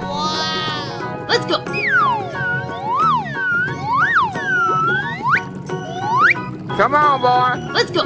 Wow! Let's go! Come on, boy. Let's go!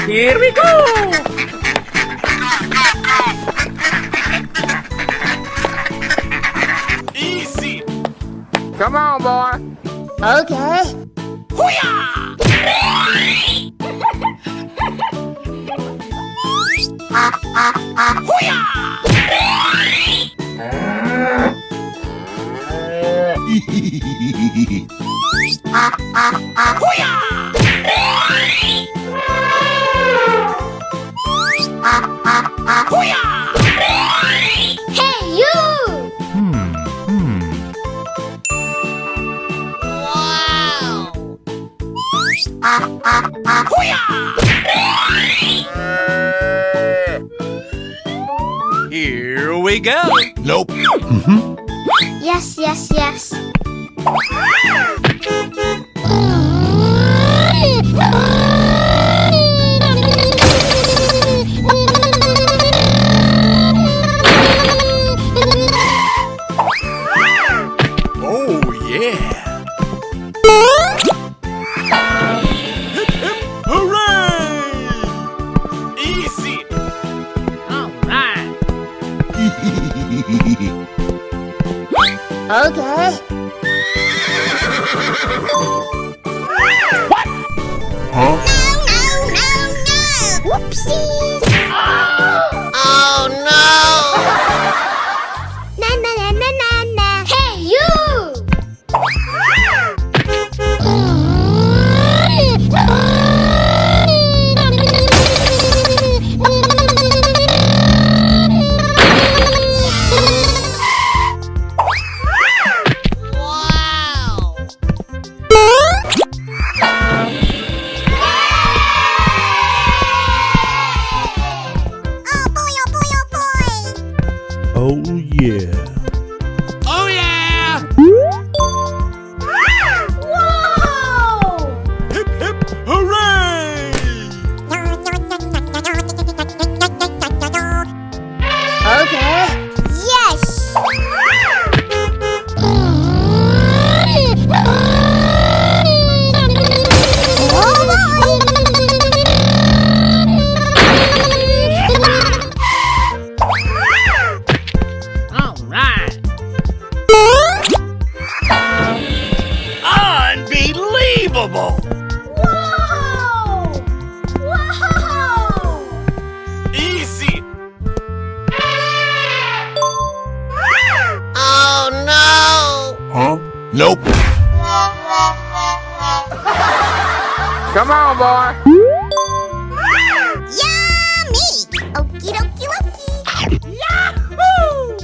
Here we go! Easy. Come on, boy. Okay. Hoo-yah! Hey, you! Wow! Here we go. Nope. Yes, yes, yes. Oh, yeah. Hip, hip, hooray! Easy. All right. Okay. Huh? No, no, no! Whoopsies! Oh, no! Na, na, na, na, na, na. Hey, you! Wow! Come on, boy. Yummy! Okie dokie dokie. Yahoo!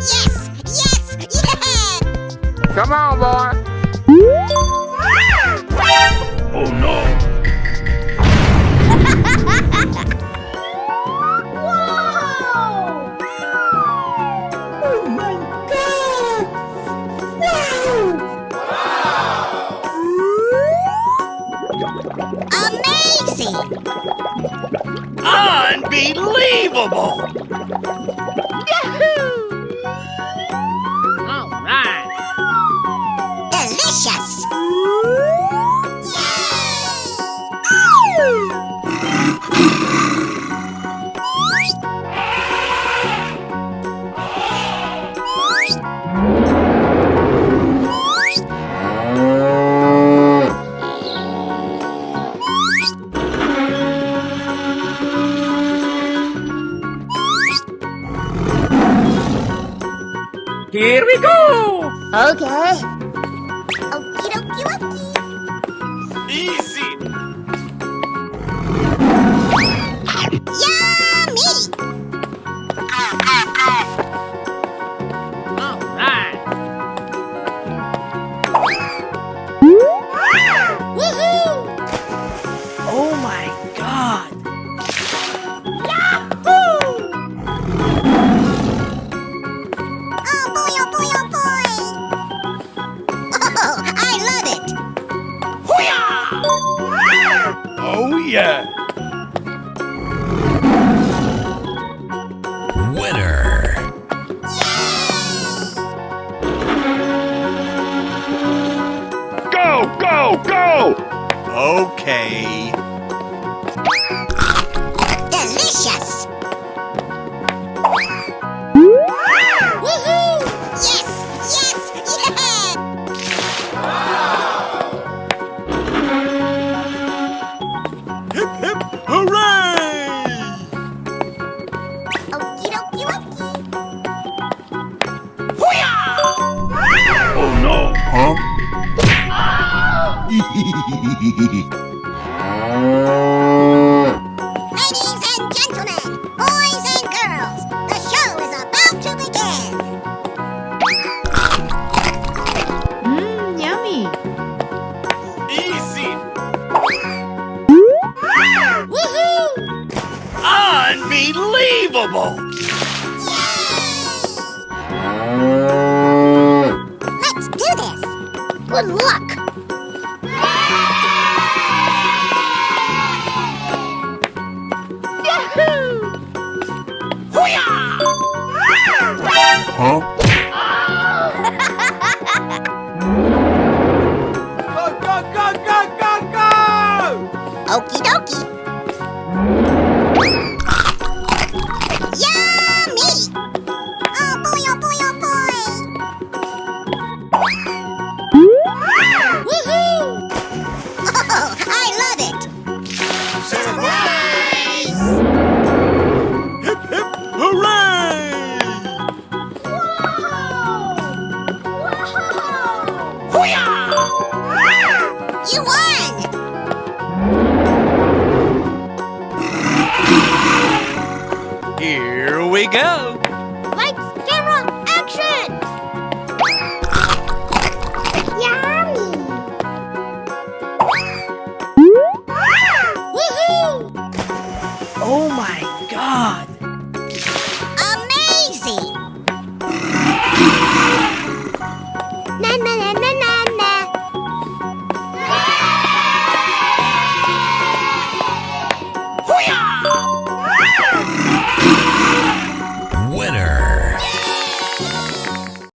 Yes! Yes! Yeah! Come on, boy. Oh no. Oh my God! Wow! Amazing! Unbelievable. All right. Delicious! Here we go. Okay. Okie dokie dokie. Easy. Yummy! All right. Woohoo! Oh my God. Oh boy, oh boy, oh boy! Oh, I love it! Oh yeah. Winner. Go, go, go. Okay. Delicious! Woohoo! Yes! Yes! Yeah! Hip, hip, hooray. Okie dokie dokie. Oh no. Huh? Ladies and gentlemen, boys and girls, the show is about to begin. Yummy. Easy. Woohoo! Unbelievable. Let's do this. Good luck. Huh? Go, go, go, go, go, go. Okie dokie. Yummy! Oh boy, oh boy, oh boy! Woohoo! Oh, I love it! Surprise! Hip, hip, hooray. You won! Here we go.